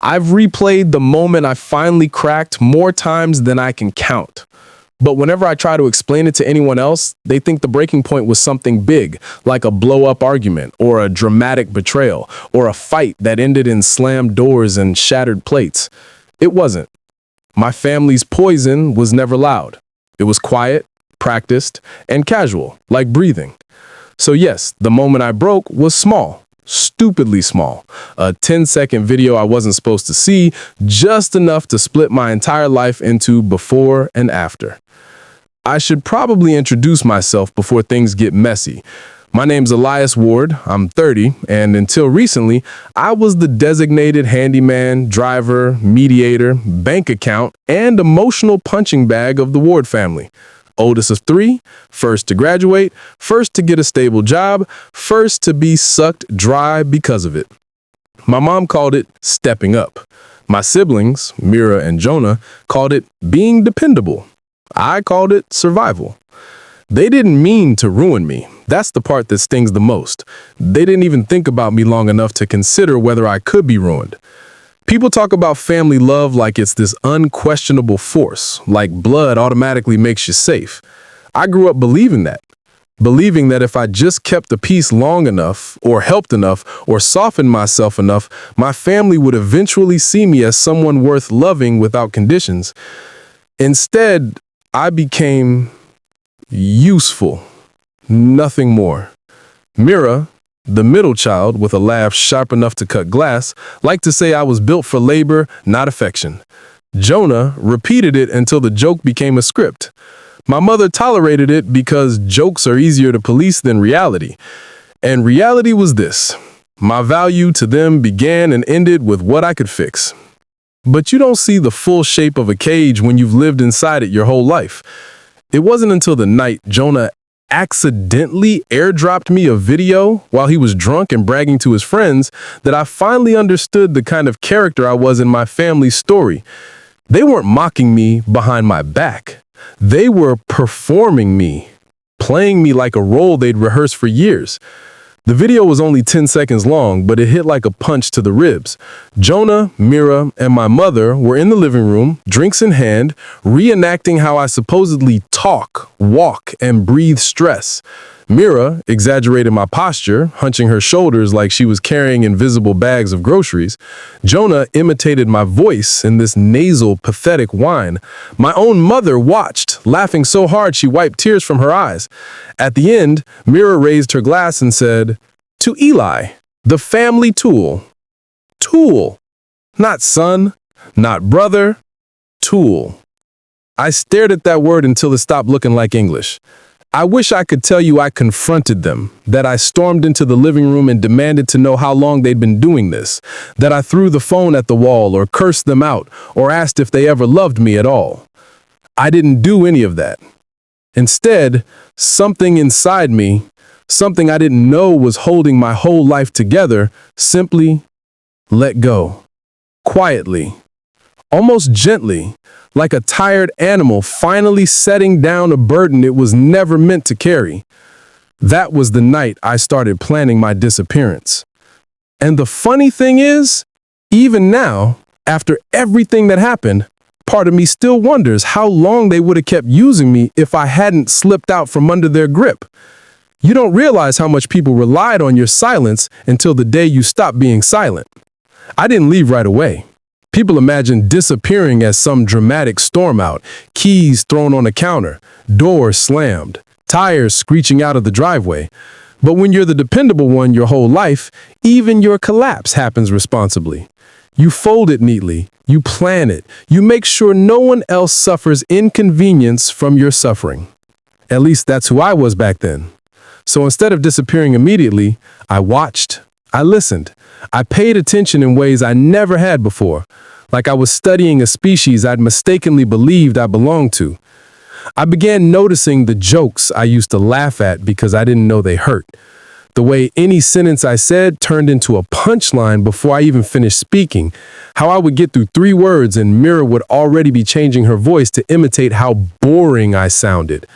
I've replayed the moment I finally cracked more times than I can count. But whenever I try to explain it to anyone else, they think the breaking point was something big, like a blow-up argument, or a dramatic betrayal, or a fight that ended in slammed doors and shattered plates. It wasn't. My family's poison was never loud. It was quiet, practiced, and casual, like breathing. So yes, the moment I broke was small. Stupidly small. A 10-second video I wasn't supposed to see, just enough to split my entire life into before and after. I should probably introduce myself before things get messy. My name's Elias Ward, I'm 30, and until recently, I was the designated handyman, driver, mediator, bank account, and emotional punching bag of the Ward family. Oldest of 3, first to graduate, first to get a stable job, first to be sucked dry because of it. My mom called it stepping up. My siblings, Mira and Jonah, called it being dependable. I called it survival. They didn't mean to ruin me. That's the part that stings the most. They didn't even think about me long enough to consider whether I could be ruined. People talk about family love like it's this unquestionable force, like blood automatically makes you safe. I grew up believing that if I just kept the peace long enough, or helped enough, or softened myself enough, my family would eventually see me as someone worth loving without conditions. Instead, I became useful, nothing more. Mira, the middle child with a laugh sharp enough to cut glass, liked to say I was built for labor, not affection. Jonah repeated it until the joke became a script. My mother tolerated it because jokes are easier to police than reality. And reality was this. My value to them began and ended with what I could fix. But you don't see the full shape of a cage when you've lived inside it your whole life. It wasn't until the night Jonah accidentally airdropped me a video while he was drunk and bragging to his friends that I finally understood the kind of character I was in my family's story. They weren't mocking me behind my back. They were performing me, playing me like a role they'd rehearsed for years. The video was only 10 seconds long, but it hit like a punch to the ribs. Jonah, Mira, and my mother were in the living room, drinks in hand, reenacting how I supposedly talk, walk, and breathe stress. Mira exaggerated my posture, hunching her shoulders like she was carrying invisible bags of groceries. Jonah imitated my voice in this nasal, pathetic whine. My own mother watched, laughing so hard she wiped tears from her eyes. At the end, Mira raised her glass and said, "To Eli, the family tool." Tool. Not son, not brother, tool. I stared at that word until it stopped looking like English. I wish I could tell you I confronted them, that I stormed into the living room and demanded to know how long they'd been doing this, that I threw the phone at the wall or cursed them out or asked if they ever loved me at all. I didn't do any of that. Instead, something inside me, something I didn't know was holding my whole life together, simply let go. Quietly, almost gently, like a tired animal finally setting down a burden it was never meant to carry. That was the night I started planning my disappearance. And the funny thing is, even now, after everything that happened, part of me still wonders how long they would have kept using me if I hadn't slipped out from under their grip. You don't realize how much people relied on your silence until the day you stop being silent. I didn't leave right away. People imagine disappearing as some dramatic storm out, keys thrown on a counter, doors slammed, tires screeching out of the driveway. But when you're the dependable one your whole life, even your collapse happens responsibly. You fold it neatly, you plan it, you make sure no one else suffers inconvenience from your suffering. At least that's who I was back then. So instead of disappearing immediately, I watched, I listened. I paid attention in ways I never had before, like I was studying a species I'd mistakenly believed I belonged to. I began noticing the jokes I used to laugh at because I didn't know they hurt. The way any sentence I said turned into a punchline before I even finished speaking. How I would get through 3 words and Mira would already be changing her voice to imitate how boring I sounded.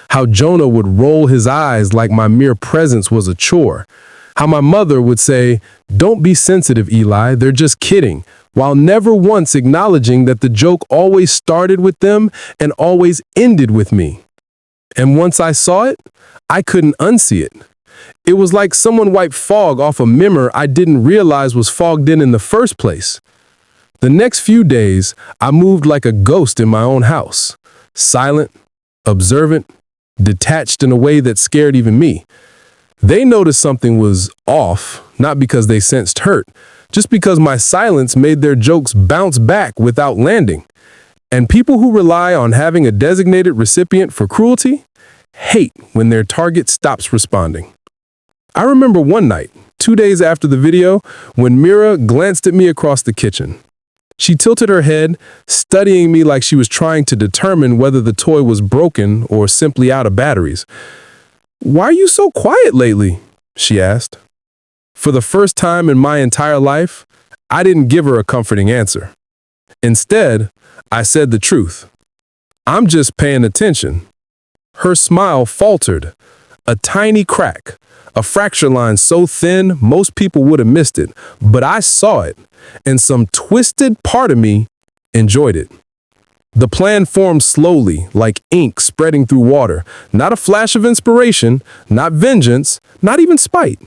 How Jonah would roll his eyes like my mere presence was a chore. How my mother would say, "Don't be sensitive, Eli, they're just kidding," while never once acknowledging that the joke always started with them and always ended with me. And once I saw it, I couldn't unsee it. It was like someone wiped fog off a mirror I didn't realize was fogged in the first place. The next few days, I moved like a ghost in my own house, silent, observant, detached in a way that scared even me. They noticed something was off, not because they sensed hurt, just because my silence made their jokes bounce back without landing. And people who rely on having a designated recipient for cruelty hate when their target stops responding. I remember one night, 2 days after the video, when Mira glanced at me across the kitchen. She tilted her head, studying me like she was trying to determine whether the toy was broken or simply out of batteries. "Why are you so quiet lately?" she asked. For the first time in my entire life, I didn't give her a comforting answer. Instead, I said the truth. "I'm just paying attention." Her smile faltered, a tiny crack, a fracture line so thin most people would have missed it, but I saw it, and some twisted part of me enjoyed it. The plan formed slowly, like ink spreading through water. Not a flash of inspiration, not vengeance, not even spite.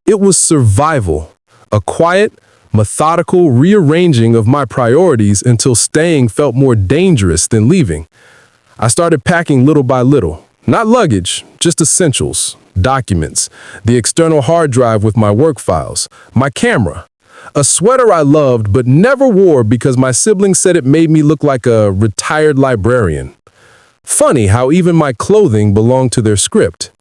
It was survival, a quiet, methodical rearranging of my priorities until staying felt more dangerous than leaving. I started packing little by little, not luggage, just essentials, documents, the external hard drive with my work files, my camera, a sweater I loved but never wore because my siblings said it made me look like a retired librarian. Funny how even my clothing belonged to their script.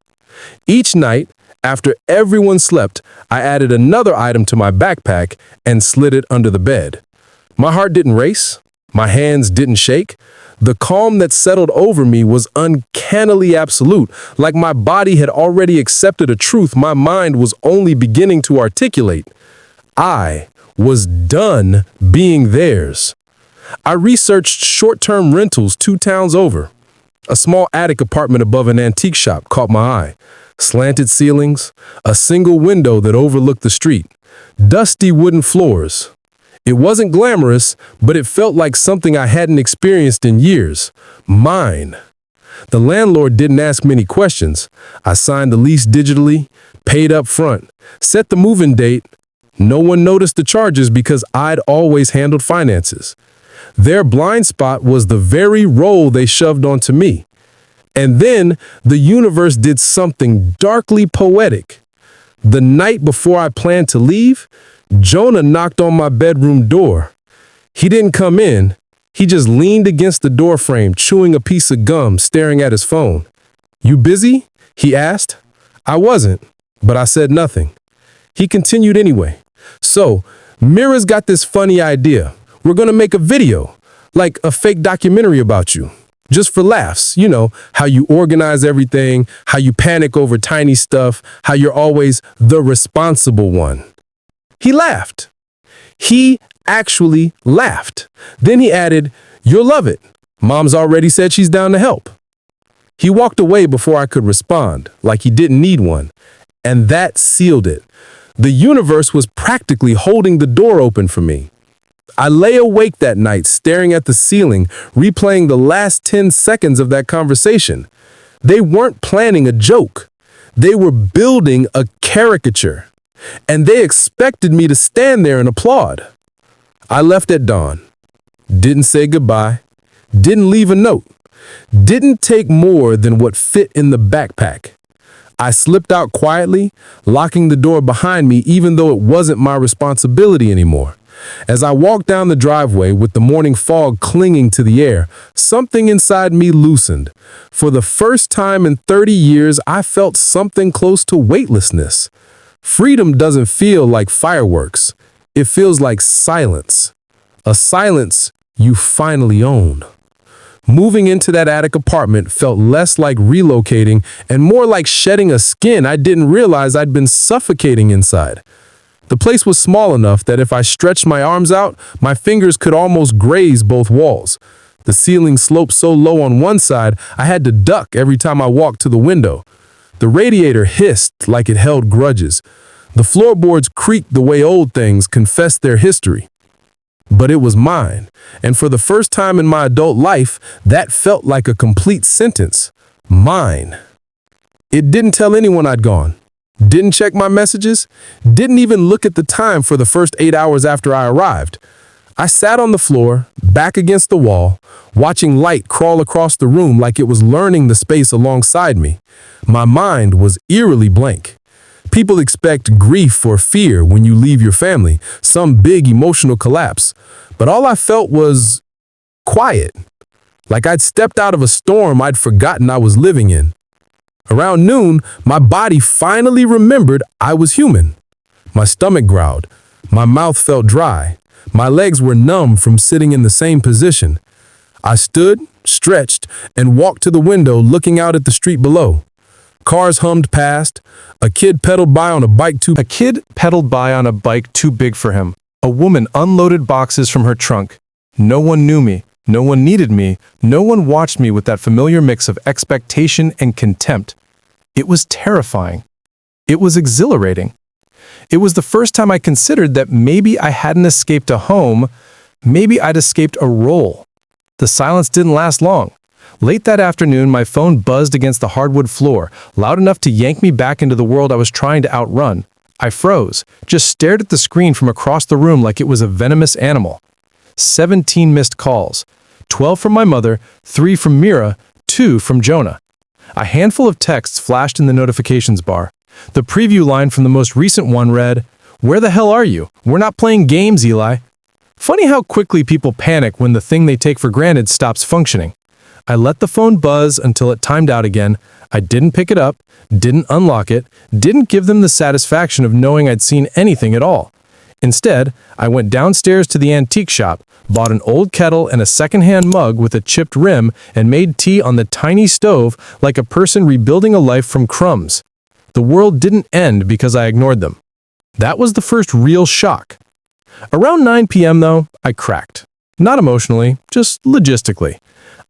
Each night, after everyone slept, I added another item to my backpack and slid it under the bed. My heart didn't race. My hands didn't shake. The calm that settled over me was uncannily absolute, like my body had already accepted a truth my mind was only beginning to articulate. I was done being theirs. I researched short-term rentals 2 towns over. A small attic apartment above an antique shop caught my eye. Slanted ceilings, a single window that overlooked the street, dusty wooden floors. It wasn't glamorous, but it felt like something I hadn't experienced in years. Mine. The landlord didn't ask many questions. I signed the lease digitally, paid up front, set the move-in date. No one noticed the charges because I'd always handled finances. Their blind spot was the very role they shoved onto me. And then the universe did something darkly poetic. The night before I planned to leave, Jonah knocked on my bedroom door. He didn't come in. He just leaned against the doorframe, chewing a piece of gum, staring at his phone. "You busy?" he asked. I wasn't, but I said nothing. He continued anyway. "So, Mira's got this funny idea. We're gonna make a video, like a fake documentary about you. Just for laughs, you know, how you organize everything, how you panic over tiny stuff, how you're always the responsible one." He laughed. He actually laughed. Then he added, "You'll love it. Mom's already said she's down to help." He walked away before I could respond, like he didn't need one. And that sealed it. The universe was practically holding the door open for me. I lay awake that night, staring at the ceiling, replaying the last 10 seconds of that conversation. They weren't planning a joke. They were building a caricature. And they expected me to stand there and applaud. I left at dawn. Didn't say goodbye. Didn't leave a note. Didn't take more than what fit in the backpack. I slipped out quietly, locking the door behind me even though it wasn't my responsibility anymore. As I walked down the driveway with the morning fog clinging to the air, something inside me loosened. For the first time in 30 years, I felt something close to weightlessness. Freedom doesn't feel like fireworks. It feels like silence. A silence you finally own. Moving into that attic apartment felt less like relocating and more like shedding a skin I didn't realize I'd been suffocating inside. The place was small enough that if I stretched my arms out, my fingers could almost graze both walls. The ceiling sloped so low on one side, I had to duck every time I walked to the window. The radiator hissed like it held grudges. The floorboards creaked the way old things confessed their history. But it was mine, and for the first time in my adult life, that felt like a complete sentence. Mine. It didn't tell anyone I'd gone. Didn't check my messages. Didn't even look at the time for the first 8 hours after I arrived. I sat on the floor, back against the wall, watching light crawl across the room like it was learning the space alongside me. My mind was eerily blank. People expect grief or fear when you leave your family, some big emotional collapse. But all I felt was quiet, like I'd stepped out of a storm I'd forgotten I was living in. Around noon, my body finally remembered I was human. My stomach growled. My mouth felt dry. My legs were numb from sitting in the same position. I stood, stretched, and walked to the window looking out at the street below. Cars hummed past. A kid pedaled by on a bike too big for him. A woman unloaded boxes from her trunk. No one knew me. No one needed me. No one watched me with that familiar mix of expectation and contempt. It was terrifying. It was exhilarating. It was the first time I considered that maybe I hadn't escaped a home, maybe I'd escaped a role. The silence didn't last long. Late that afternoon, my phone buzzed against the hardwood floor, loud enough to yank me back into the world I was trying to outrun. I froze, just stared at the screen from across the room like it was a venomous animal. 17 missed calls. 12 from my mother, 3 from Mira, 2 from Jonah. A handful of texts flashed in the notifications bar. The preview line from the most recent one read, "Where the hell are you? We're not playing games, Eli." Funny how quickly people panic when the thing they take for granted stops functioning. I let the phone buzz until it timed out again. I didn't pick it up, didn't unlock it, didn't give them the satisfaction of knowing I'd seen anything at all. Instead, I went downstairs to the antique shop, bought an old kettle and a secondhand mug with a chipped rim, and made tea on the tiny stove like a person rebuilding a life from crumbs. The world didn't end because I ignored them. That was the first real shock. Around 9 p.m., though, I cracked. Not emotionally, just logistically.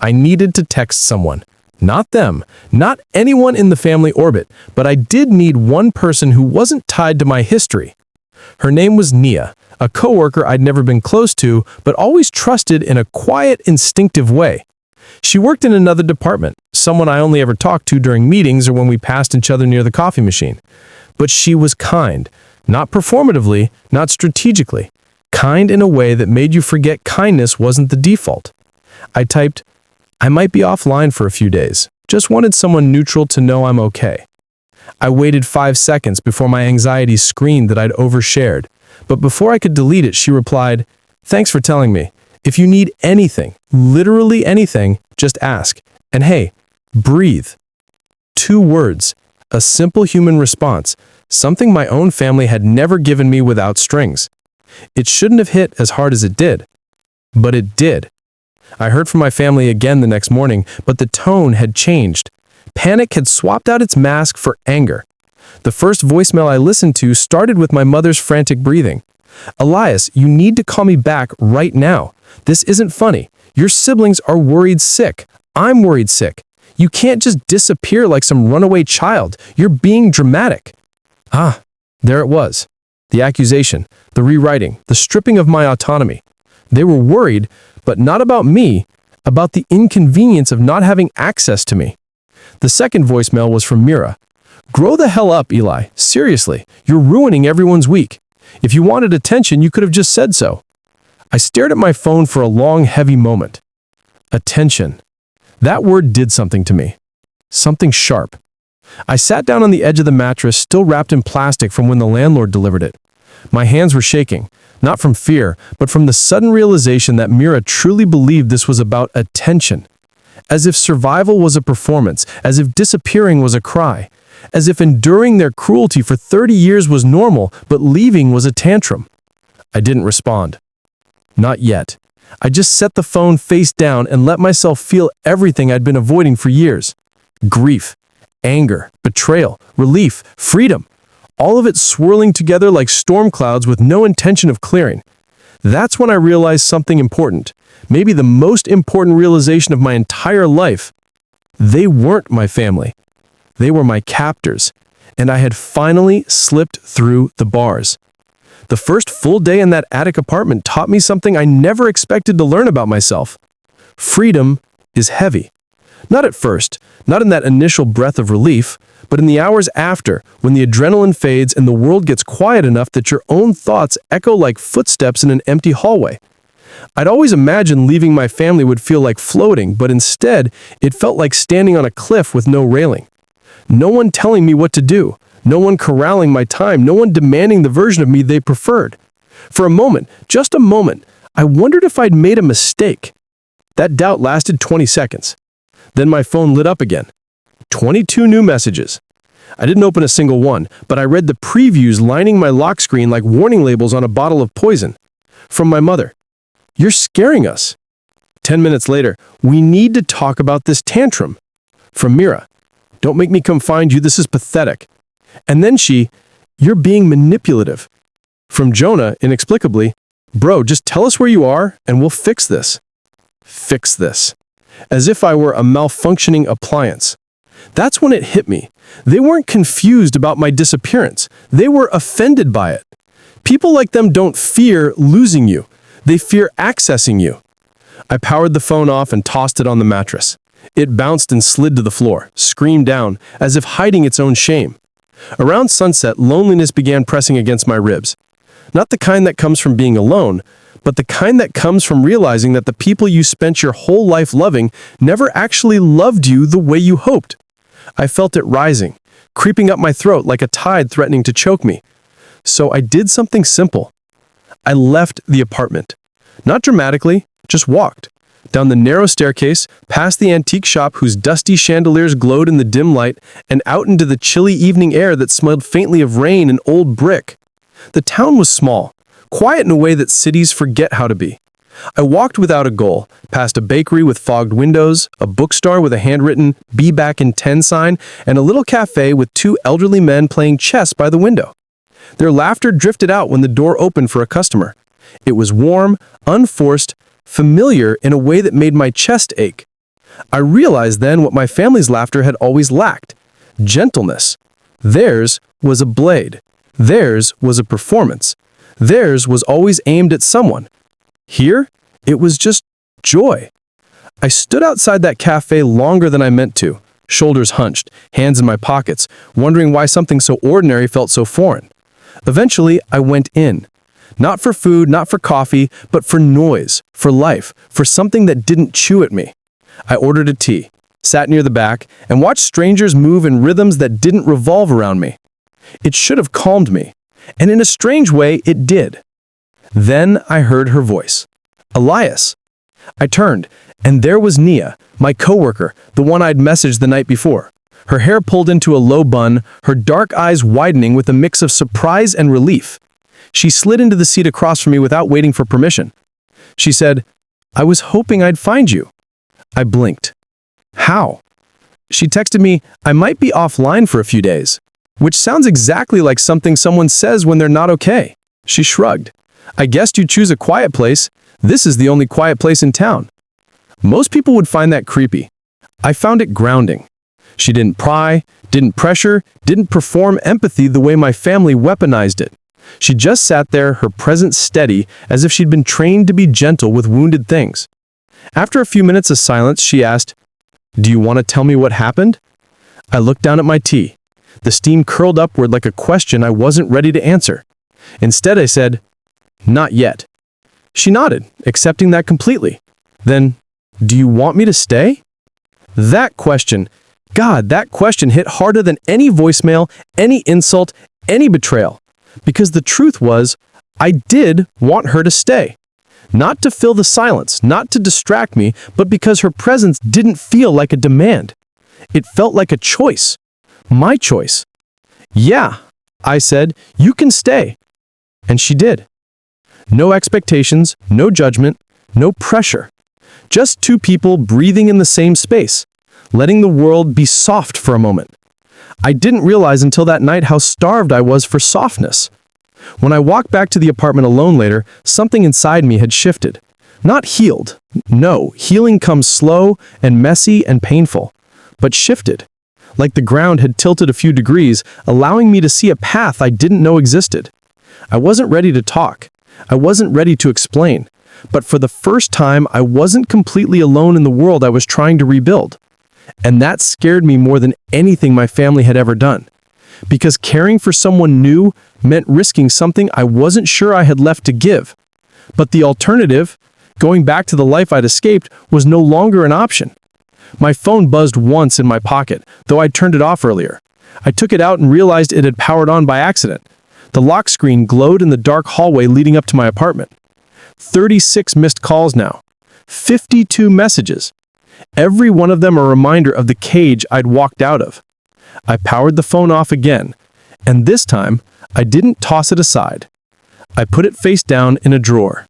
I needed to text someone. Not them, not anyone in the family orbit, but I did need one person who wasn't tied to my history. Her name was Nia, a coworker I'd never been close to, but always trusted in a quiet, instinctive way. She worked in another department, someone I only ever talked to during meetings or when we passed each other near the coffee machine. But she was kind, not performatively, not strategically. Kind in a way that made you forget kindness wasn't the default. I typed, "I might be offline for a few days. Just wanted someone neutral to know I'm okay." I waited 5 seconds before my anxiety screamed that I'd overshared. But before I could delete it, she replied, "Thanks for telling me. If you need anything, literally anything, just ask. And hey, breathe." 2 words, a simple human response, something my own family had never given me without strings. It shouldn't have hit as hard as it did. But it did. I heard from my family again the next morning, but the tone had changed. Panic had swapped out its mask for anger. The first voicemail I listened to started with my mother's frantic breathing. "Elias, you need to call me back right now. This isn't funny. Your siblings are worried sick. I'm worried sick. You can't just disappear like some runaway child. You're being dramatic." Ah, there it was. The accusation, the rewriting, the stripping of my autonomy. They were worried, but not about me, about the inconvenience of not having access to me. The second voicemail was from Mira. "Grow the hell up, Eli. Seriously, you're ruining everyone's week. If you wanted attention, you could have just said so." I stared at my phone for a long, heavy moment. Attention. That word did something to me. Something sharp. I sat down on the edge of the mattress, still wrapped in plastic from when the landlord delivered it. My hands were shaking, not from fear, but from the sudden realization that Mira truly believed this was about attention. As if survival was a performance, as if disappearing was a cry, as if enduring their cruelty for 30 years was normal, but leaving was a tantrum. I didn't respond. Not yet. I just set the phone face down and let myself feel everything I'd been avoiding for years. Grief, anger, betrayal, relief, freedom. All of it swirling together like storm clouds with no intention of clearing. That's when I realized something important, maybe the most important realization of my entire life. They weren't my family. They were my captors, and I had finally slipped through the bars. The first full day in that attic apartment taught me something I never expected to learn about myself. Freedom is heavy. Not at first, not in that initial breath of relief, but in the hours after, when the adrenaline fades and the world gets quiet enough that your own thoughts echo like footsteps in an empty hallway. I'd always imagined leaving my family would feel like floating, but instead, it felt like standing on a cliff with no railing. No one telling me what to do, no one corralling my time, no one demanding the version of me they preferred. For a moment, just a moment, I wondered if I'd made a mistake. That doubt lasted 20 seconds. Then my phone lit up again. 22 new messages. I didn't open a single one, but I read the previews lining my lock screen like warning labels on a bottle of poison. From my mother. "You're scaring us." 10 minutes later, "We need to talk about this tantrum." From Mira. "Don't make me come find you, this is pathetic." And then "You're being manipulative." From Jonah, inexplicably, "Bro, just tell us where you are and we'll fix this." Fix this. As if I were a malfunctioning appliance. That's when it hit me. They weren't confused about my disappearance. They were offended by it. People like them don't fear losing you. They fear accessing you. I powered the phone off and tossed it on the mattress. It bounced and slid to the floor, screamed down, as if hiding its own shame. Around sunset, loneliness began pressing against my ribs. Not the kind that comes from being alone, but the kind that comes from realizing that the people you spent your whole life loving never actually loved you the way you hoped. I felt it rising, creeping up my throat like a tide threatening to choke me. So I did something simple. I left the apartment. Not dramatically, just walked. Down the narrow staircase, past the antique shop whose dusty chandeliers glowed in the dim light, and out into the chilly evening air that smelled faintly of rain and old brick. The town was small, quiet in a way that cities forget how to be. I walked without a goal, past a bakery with fogged windows, a bookstore with a handwritten "Be Back in 10" sign, and a little cafe with two elderly men playing chess by the window. Their laughter drifted out when the door opened for a customer. It was warm, unforced, familiar in a way that made my chest ache. I realized then what my family's laughter had always lacked: gentleness. Theirs was a blade. Theirs was a performance. Theirs was always aimed at someone. Here, it was just joy. I stood outside that cafe longer than I meant to, shoulders hunched, hands in my pockets, wondering why something so ordinary felt so foreign. Eventually, I went in. Not for food, not for coffee, but for noise, for life, for something that didn't chew at me. I ordered a tea, sat near the back, and watched strangers move in rhythms that didn't revolve around me. It should have calmed me, and in a strange way, it did. Then I heard her voice. "Elias." I turned, and there was Nia, my coworker, the one I'd messaged the night before. Her hair pulled into a low bun, her dark eyes widening with a mix of surprise and relief. She slid into the seat across from me without waiting for permission. She said, "I was hoping I'd find you." I blinked. "How?" She texted me, "I might be offline for a few days," which sounds exactly like something someone says when they're not okay. She shrugged. "I guessed you'd choose a quiet place. This is the only quiet place in town." Most people would find that creepy. I found it grounding. She didn't pry, didn't pressure, didn't perform empathy the way my family weaponized it. She just sat there, her presence steady, as if she'd been trained to be gentle with wounded things. After a few minutes of silence, she asked, "Do you want to tell me what happened?" I looked down at my tea. The steam curled upward like a question I wasn't ready to answer. Instead, I said, "Not yet." She nodded, accepting that completely. Then, "Do you want me to stay?" That question hit harder than any voicemail, any insult, any betrayal. Because the truth was, I did want her to stay. Not to fill the silence, not to distract me, but because her presence didn't feel like a demand. It felt like a choice. My choice. "Yeah," I said, "you can stay." And she did. No expectations, no judgment, no pressure. Just two people breathing in the same space, letting the world be soft for a moment. I didn't realize until that night how starved I was for softness. When I walked back to the apartment alone later, something inside me had shifted. Not healed. No, healing comes slow and messy and painful. But shifted. Like the ground had tilted a few degrees, allowing me to see a path I didn't know existed. I wasn't ready to talk. I wasn't ready to explain. But for the first time, I wasn't completely alone in the world I was trying to rebuild. And that scared me more than anything my family had ever done. Because caring for someone new meant risking something I wasn't sure I had left to give. But the alternative, going back to the life I'd escaped, was no longer an option. My phone buzzed once in my pocket, though I'd turned it off earlier. I took it out and realized it had powered on by accident. The lock screen glowed in the dark hallway leading up to my apartment. 36 missed calls now. 52 messages. Every one of them a reminder of the cage I'd walked out of. I powered the phone off again, and this time, I didn't toss it aside. I put it face down in a drawer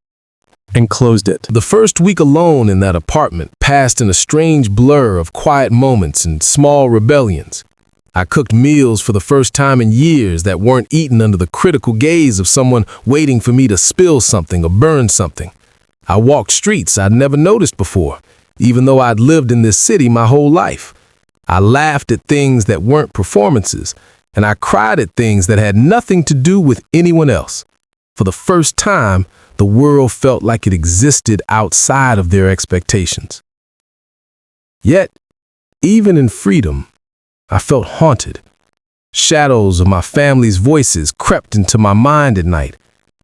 and closed it. The first week alone in that apartment passed in a strange blur of quiet moments and small rebellions. I cooked meals for the first time in years that weren't eaten under the critical gaze of someone waiting for me to spill something or burn something. I walked streets I'd never noticed before, even though I'd lived in this city my whole life. I laughed at things that weren't performances, and I cried at things that had nothing to do with anyone else. For the first time, the world felt like it existed outside of their expectations. Yet, even in freedom, I felt haunted. Shadows of my family's voices crept into my mind at night.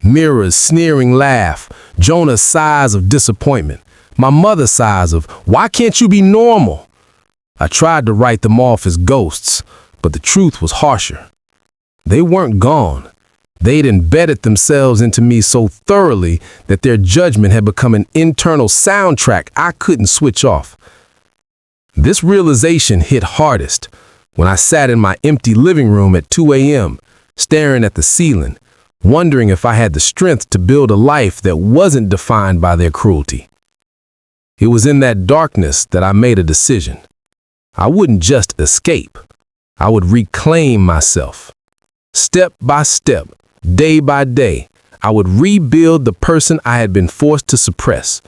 Mira's sneering laugh, Jonah's sighs of disappointment, my mother's sighs of, "Why can't you be normal?" I tried to write them off as ghosts, but the truth was harsher. They weren't gone. They'd embedded themselves into me so thoroughly that their judgment had become an internal soundtrack I couldn't switch off. This realization hit hardest when I sat in my empty living room at 2 a.m., staring at the ceiling, wondering if I had the strength to build a life that wasn't defined by their cruelty. It was in that darkness that I made a decision. I wouldn't just escape. I would reclaim myself. Step by step, day by day, I would rebuild the person I had been forced to suppress.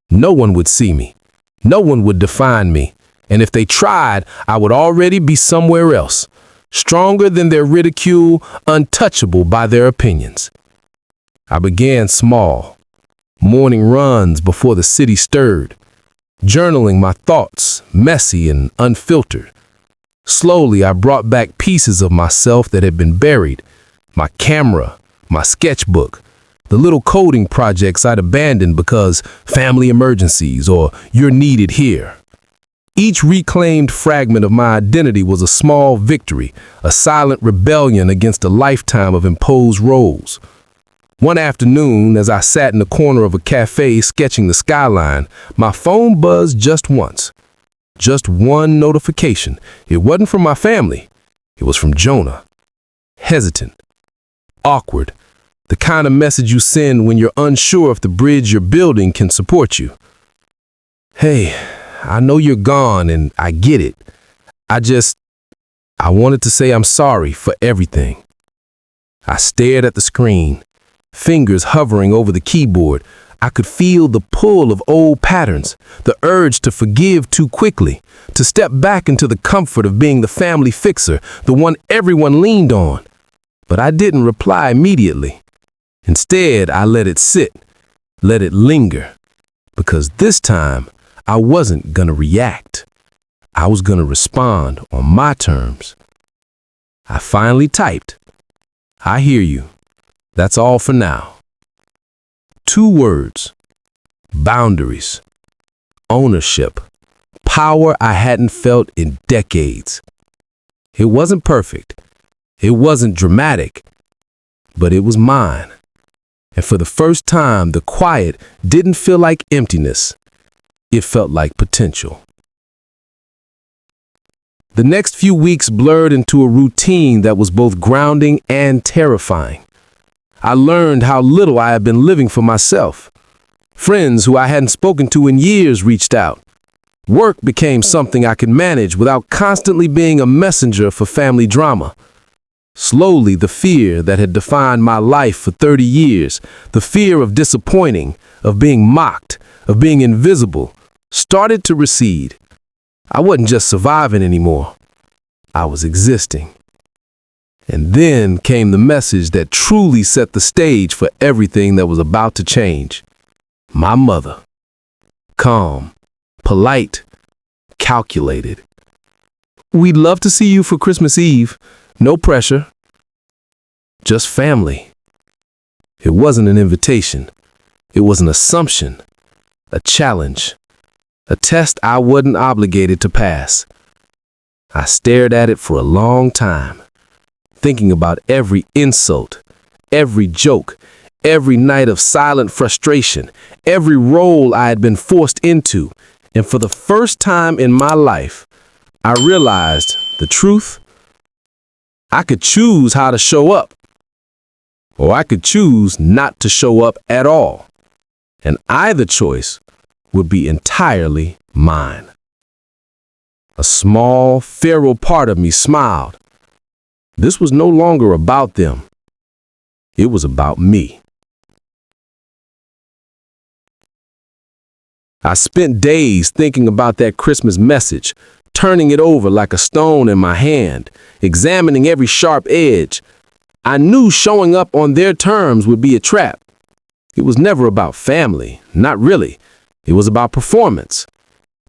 No one would see me. No one would define me. And if they tried, I would already be somewhere else, stronger than their ridicule, untouchable by their opinions. I began small, morning runs before the city stirred, journaling my thoughts, messy and unfiltered. Slowly, I brought back pieces of myself that had been buried, my camera, my sketchbook, the little coding projects I'd abandoned because family emergencies or you're needed here. Each reclaimed fragment of my identity was a small victory, a silent rebellion against a lifetime of imposed roles. One afternoon, as I sat in the corner of a cafe sketching the skyline, my phone buzzed just once. Just one notification. It wasn't from my family. It was from Jonah. Hesitant. Awkward. The kind of message you send when you're unsure if the bridge you're building can support you. "Hey, I know you're gone and I get it. I wanted to say I'm sorry for everything." I stared at the screen, fingers hovering over the keyboard. I could feel the pull of old patterns, the urge to forgive too quickly, to step back into the comfort of being the family fixer, the one everyone leaned on. But I didn't reply immediately. Instead, I let it sit, let it linger, because this time, I wasn't gonna react. I was gonna respond on my terms. I finally typed, "I hear you. That's all for now." 2 words. Boundaries. Ownership. Power I hadn't felt in decades. It wasn't perfect. It wasn't dramatic. But it was mine. And for the first time, the quiet didn't feel like emptiness. It felt like potential. The next few weeks blurred into a routine that was both grounding and terrifying. I learned how little I had been living for myself. Friends who I hadn't spoken to in years reached out. Work became something I could manage without constantly being a messenger for family drama. Slowly, the fear that had defined my life for 30 years, the fear of disappointing, of being mocked, of being invisible, started to recede. I wasn't just surviving anymore. I was existing. And then came the message that truly set the stage for everything that was about to change. My mother. Calm, polite, calculated. We'd love to see you for Christmas Eve. No pressure. Just family. It wasn't an invitation. It was an assumption, a challenge, a test I wasn't obligated to pass. I stared at it for a long time, thinking about every insult, every joke, every night of silent frustration, every role I had been forced into, and for the first time in my life, I realized the truth. I could choose how to show up, or I could choose not to show up at all, and either choice would be entirely mine. A small, feral part of me smiled. This was no longer about them. It was about me. I spent days thinking about that Christmas message, turning it over like a stone in my hand, examining every sharp edge. I knew showing up on their terms would be a trap. It was never about family, not really. It was about performance.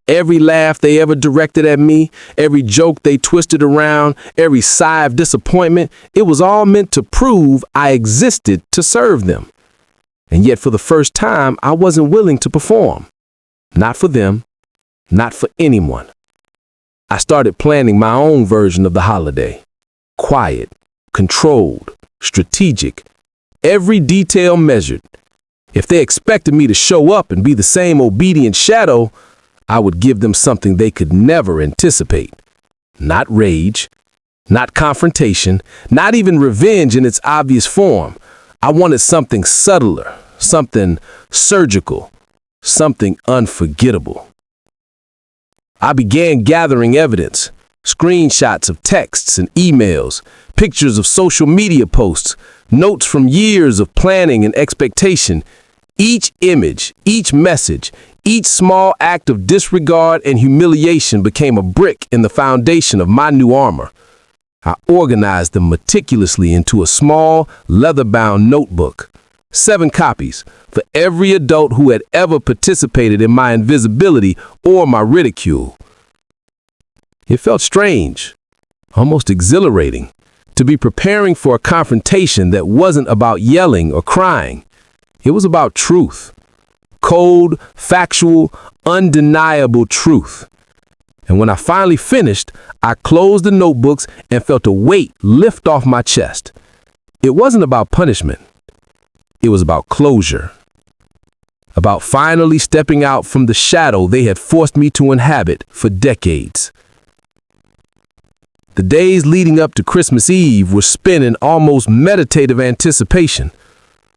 Every laugh they ever directed at me, every joke they twisted around, every sigh of disappointment, it was all meant to prove I existed to serve them. And yet for the first time, I wasn't willing to perform. Not for them, not for anyone. I started planning my own version of the holiday. Quiet, controlled, strategic, every detail measured. If they expected me to show up and be the same obedient shadow, I would give them something they could never anticipate. Not rage, not confrontation, not even revenge in its obvious form. I wanted something subtler, something surgical, something unforgettable. I began gathering evidence, screenshots of texts and emails, pictures of social media posts, notes from years of planning and expectation. Each image, each message, each small act of disregard and humiliation became a brick in the foundation of my new armor. I organized them meticulously into a small, leather-bound notebook. 7 copies for every adult who had ever participated in my invisibility or my ridicule. It felt strange, almost exhilarating, to be preparing for a confrontation that wasn't about yelling or crying. It was about truth. Cold, factual, undeniable truth. And when I finally finished, I closed the notebooks and felt a weight lift off my chest. It wasn't about punishment. It was about closure. About finally stepping out from the shadow they had forced me to inhabit for decades. The days leading up to Christmas Eve were spent in almost meditative anticipation.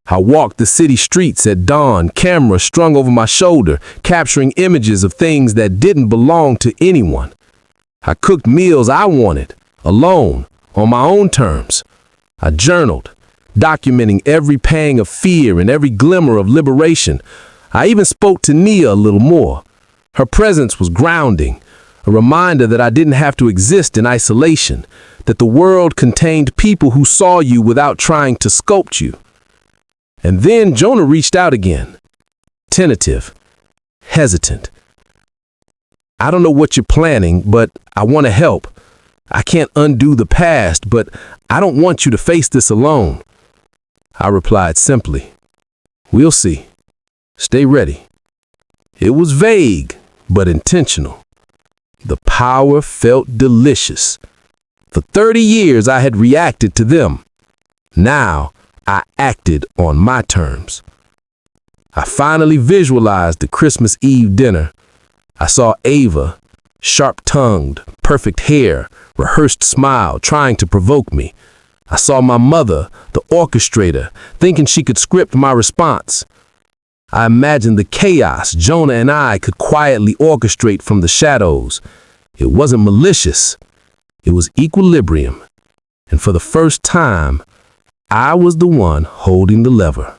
I walked the city streets at dawn, camera strung over my shoulder, capturing images of things that didn't belong to anyone. I cooked meals I wanted, alone, on my own terms. I journaled, documenting every pang of fear and every glimmer of liberation. I even spoke to Nia a little more. Her presence was grounding, a reminder that I didn't have to exist in isolation, that the world contained people who saw you without trying to sculpt you. And then Jonah reached out again, tentative, hesitant. I don't know what you're planning, but I want to help. I can't undo the past, but I don't want you to face this alone. I replied simply, we'll see. Stay ready. It was vague, but intentional. The power felt delicious. For 30 years, I had reacted to them. Now, I acted on my terms. I finally visualized the Christmas Eve dinner. I saw Ava, sharp-tongued, perfect hair, rehearsed smile, trying to provoke me. I saw my mother, the orchestrator, thinking she could script my response. I imagined the chaos Jonah and I could quietly orchestrate from the shadows. It wasn't malicious. It was equilibrium. And for the first time, I was the one holding the lever.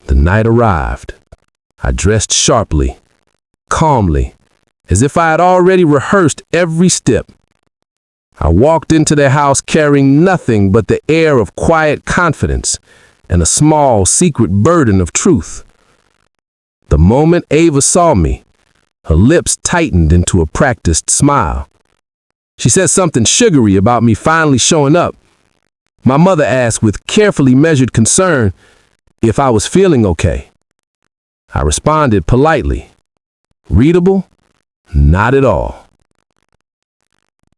The night arrived. I dressed sharply, calmly, as if I had already rehearsed every step. I walked into their house carrying nothing but the air of quiet confidence and a small secret burden of truth. The moment Ava saw me, her lips tightened into a practiced smile. She said something sugary about me finally showing up. My mother asked with carefully measured concern if I was feeling okay. I responded politely. Readable? Not at all.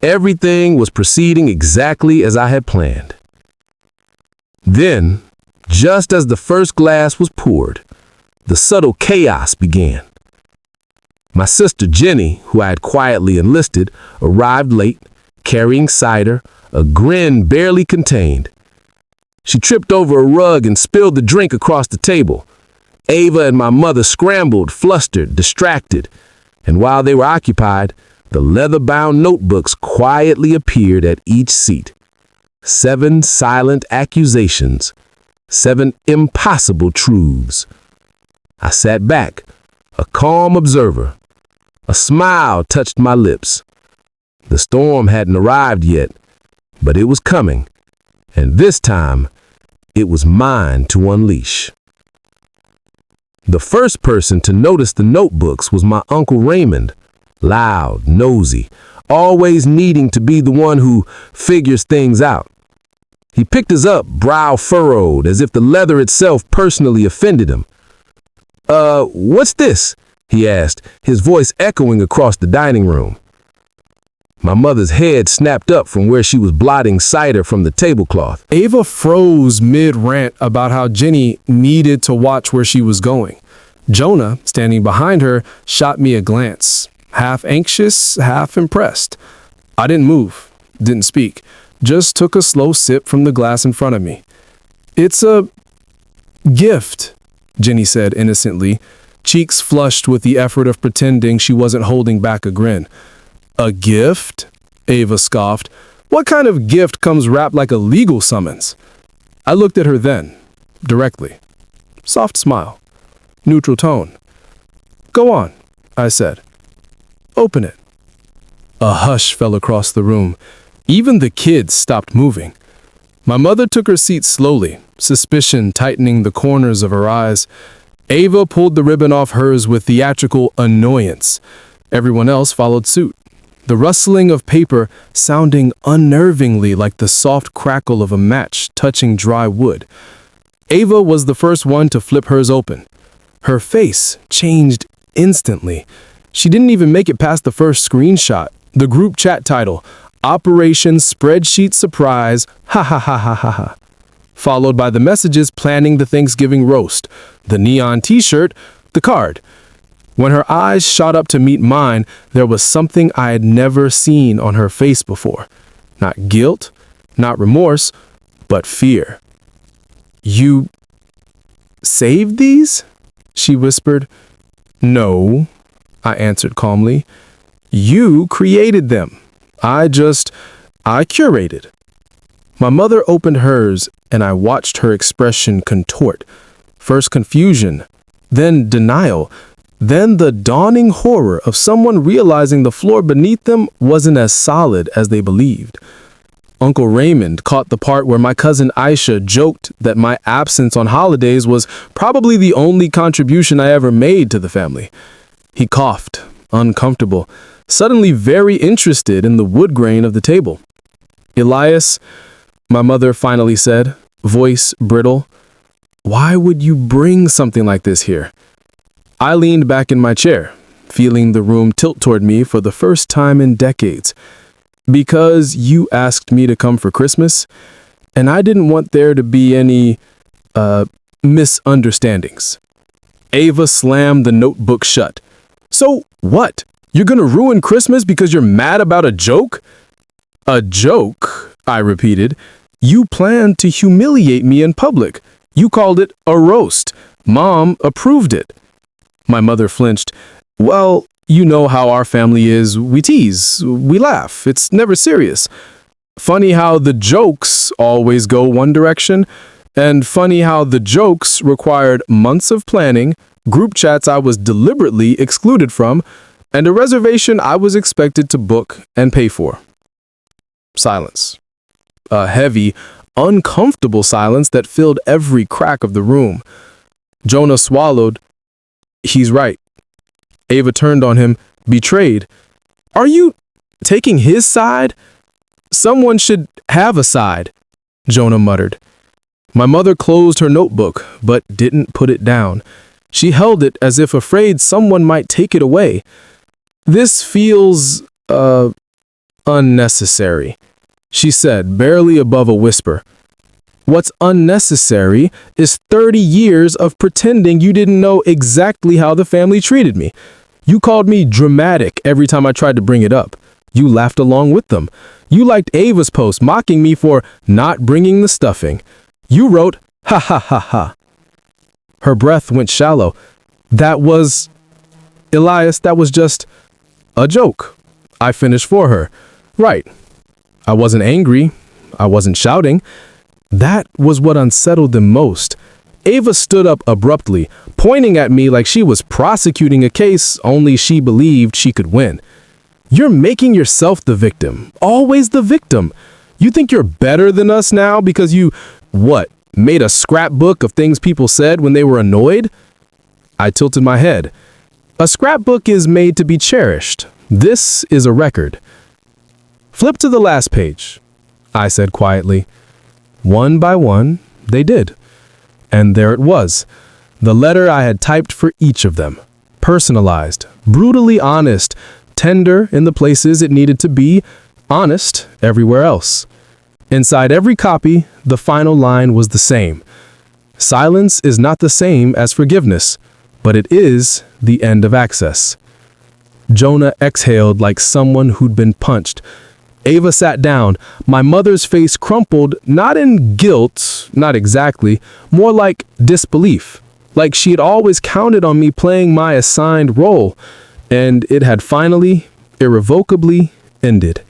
Everything was proceeding exactly as I had planned. Then, just as the first glass was poured, the subtle chaos began. My sister Jenny, who I had quietly enlisted, arrived late, carrying cider, a grin barely contained. She tripped over a rug and spilled the drink across the table. Ava and my mother scrambled, flustered, distracted, and while they were occupied, the leather-bound notebooks quietly appeared at each seat. 7 silent accusations, 7 impossible truths. I sat back, a calm observer. A smile touched my lips. The storm hadn't arrived yet, but it was coming, and this time, it was mine to unleash. The first person to notice the notebooks was my Uncle Raymond, loud, nosy, always needing to be the one who figures things out. He picked us up, brow furrowed, as if the leather itself personally offended him. What's this?" he asked, his voice echoing across the dining room. My mother's head snapped up from where she was blotting cider from the tablecloth. Ava froze mid-rant about how Jenny needed to watch where she was going. Jonah, standing behind her, shot me a glance, half anxious, half impressed. I didn't move, didn't speak, just took a slow sip from the glass in front of me. "It's a gift," Jenny said innocently, cheeks flushed with the effort of pretending she wasn't holding back a grin. "A gift?" Ava scoffed. "What kind of gift comes wrapped like a legal summons?" I looked at her then, directly. Soft smile. Neutral tone. "Go on," I said. "Open it." A hush fell across the room. Even the kids stopped moving. My mother took her seat slowly, suspicion tightening the corners of her eyes. Ava pulled the ribbon off hers with theatrical annoyance. Everyone else followed suit, the rustling of paper sounding unnervingly like the soft crackle of a match touching dry wood. Ava was the first one to flip hers open. Her face changed instantly. She didn't even make it past the first screenshot, the group chat title, Operation Spreadsheet Surprise, ha ha ha ha ha ha, followed by the messages planning the Thanksgiving roast, the neon t-shirt, the card. When her eyes shot up to meet mine, there was something I had never seen on her face before. Not guilt, not remorse, but fear. "You saved these?" she whispered. "No," I answered calmly. "You created them. I curated." My mother opened hers, and I watched her expression contort. First confusion, then denial, then the dawning horror of someone realizing the floor beneath them wasn't as solid as they believed. Uncle Raymond caught the part where my cousin Aisha joked that my absence on holidays was probably the only contribution I ever made to the family. He coughed, uncomfortable, suddenly very interested in the wood grain of the table. "Elias," my mother finally said, voice brittle, "why would you bring something like this here?" I leaned back in my chair, feeling the room tilt toward me for the first time in decades. "Because you asked me to come for Christmas, and I didn't want there to be any, misunderstandings." Ava slammed the notebook shut. "So what? You're gonna ruin Christmas because you're mad about a joke?" "A joke," I repeated. "You planned to humiliate me in public. You called it a roast. Mom approved it." My mother flinched. "Well, you know how our family is. We tease, we laugh. It's never serious. Funny how the jokes always go one direction, and funny how the jokes required months of planning, group chats I was deliberately excluded from, and a reservation I was expected to book and pay for." Silence. A heavy, uncomfortable silence that filled every crack of the room. Jonah swallowed. He's right. Ava turned on him, betrayed. Are you taking his side? Someone should have a side, Jonah muttered. My mother closed her notebook, but didn't put it down. She held it as if afraid someone might take it away. This feels, unnecessary, she said, barely above a whisper. What's unnecessary is 30 years of pretending you didn't know exactly how the family treated me. You called me dramatic every time I tried to bring it up. You laughed along with them. You liked Ava's post mocking me for not bringing the stuffing. You wrote, ha ha ha ha. Her breath went shallow. That was, Elias, that was just a joke. I finished for her. Right. I wasn't angry. I wasn't shouting. That was what unsettled them most. Ava stood up abruptly, pointing at me like she was prosecuting a case only she believed she could win. You're making yourself the victim. Always the victim. You think you're better than us now because you, made a scrapbook of things people said when they were annoyed? I tilted my head. A scrapbook is made to be cherished. This is a record. Flip to the last page, I said quietly. One by one, they did. And there it was, the letter I had typed for each of them. Personalized, brutally honest, tender in the places it needed to be, honest everywhere else. Inside every copy, the final line was the same. Silence is not the same as forgiveness, but it is the end of access. Jonah exhaled like someone who'd been punched. Ava sat down, my mother's face crumpled, not in guilt, not exactly, more like disbelief, like she had always counted on me playing my assigned role, and it had finally, irrevocably ended.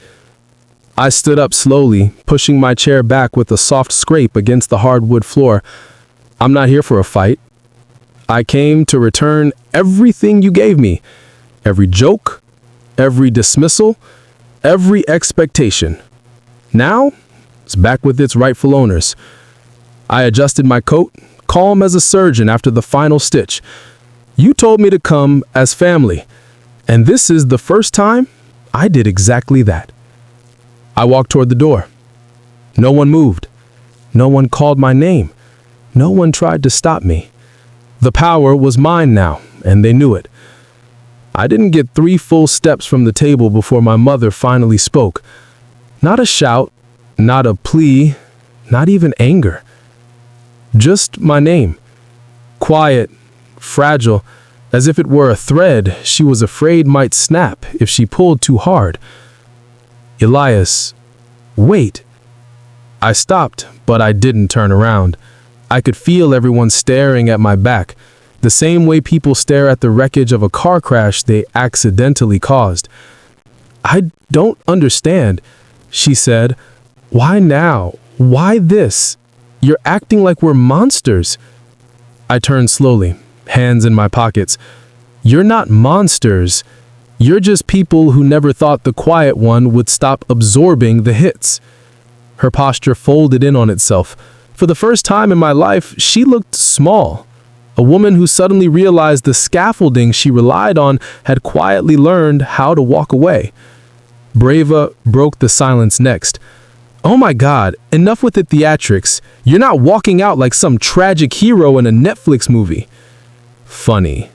I stood up slowly, pushing my chair back with a soft scrape against the hardwood floor. I'm not here for a fight. I came to return everything you gave me, every joke, every dismissal, every expectation. Now, it's back with its rightful owners. I adjusted my coat, calm as a surgeon after the final stitch. You told me to come as family, and this is the first time I did exactly that. I walked toward the door. No one moved. No one called my name. No one tried to stop me. The power was mine now, and they knew it. I didn't get 3 full steps from the table before my mother finally spoke. Not a shout, not a plea, not even anger. Just my name. Quiet, fragile, as if it were a thread she was afraid might snap if she pulled too hard. Elias, wait. I stopped, but I didn't turn around. I could feel everyone staring at my back, the same way people stare at the wreckage of a car crash they accidentally caused. I don't understand, she said. Why now? Why this? You're acting like we're monsters. I turned slowly, hands in my pockets. You're not monsters. You're just people who never thought the quiet one would stop absorbing the hits. Her posture folded in on itself. For the first time in my life, she looked small. A woman who suddenly realized the scaffolding she relied on had quietly learned how to walk away. Brava broke the silence next. Oh my God, enough with the theatrics. You're not walking out like some tragic hero in a Netflix movie. Funny.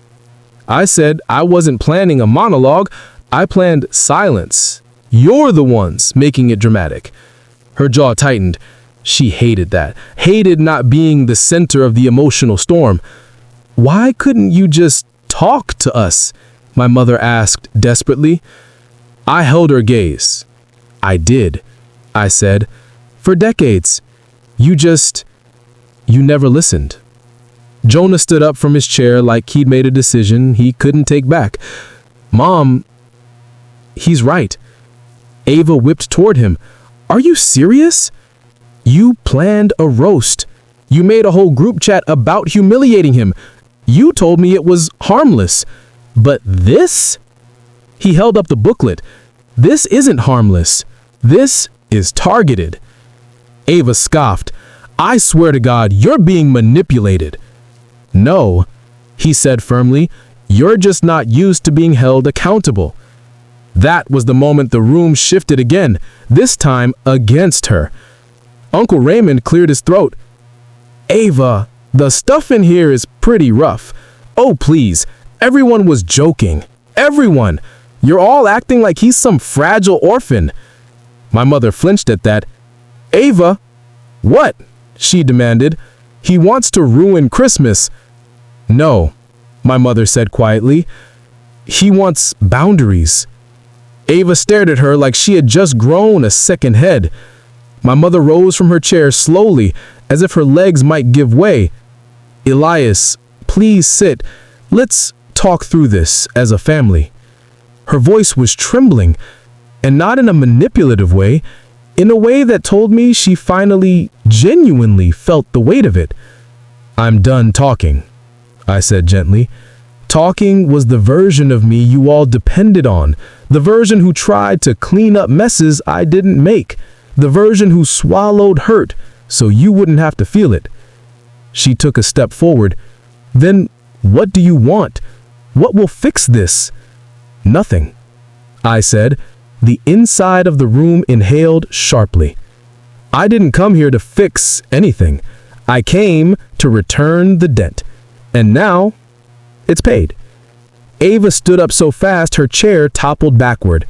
I said I wasn't planning a monologue. I planned silence. You're the ones making it dramatic. Her jaw tightened. She hated that. Hated not being the center of the emotional storm. Why couldn't you just talk to us? My mother asked desperately. I held her gaze. I did, I said. For decades. You never listened. Jonah stood up from his chair like he'd made a decision he couldn't take back. Mom, he's right. Ava whipped toward him. Are you serious? You planned a roast. You made a whole group chat about humiliating him. You told me it was harmless. But this? He held up the booklet. This isn't harmless. This is targeted." Ava scoffed. "I swear to God, you're being manipulated." "No," he said firmly, "you're just not used to being held accountable." That was the moment the room shifted again, this time against her. Uncle Raymond cleared his throat. "Ava, the stuff in here is pretty rough. Oh, please, everyone was joking. Everyone. You're all acting like he's some fragile orphan." My mother flinched at that. "Ava, what?" she demanded. "He wants to ruin Christmas." "No," my mother said quietly. "He wants boundaries." Ava stared at her like she had just grown a second head. My mother rose from her chair slowly, as if her legs might give way. "Elias, please sit. Let's talk through this as a family." Her voice was trembling, and not in a manipulative way, in a way that told me she finally, genuinely felt the weight of it. "I'm done talking," I said gently. "Talking was the version of me you all depended on, the version who tried to clean up messes I didn't make, the version who swallowed hurt so you wouldn't have to feel it." She took a step forward. "Then what do you want? What will fix this?" "Nothing," I said. The inside of the room inhaled sharply. "I didn't come here to fix anything. I came to return the dent. And now, it's paid." Ava stood up so fast her chair toppled backward.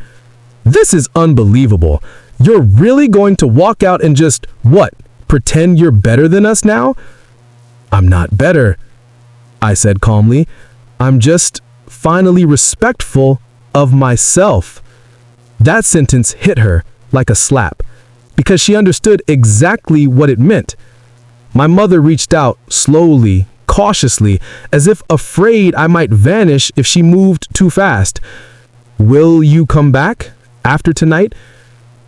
"This is unbelievable. You're really going to walk out and just, what, pretend you're better than us now?" "I'm not better," I said calmly. "I'm just finally respectful of myself." That sentence hit her like a slap, because she understood exactly what it meant. My mother reached out slowly, cautiously, as if afraid I might vanish if she moved too fast. "Will you come back after tonight?"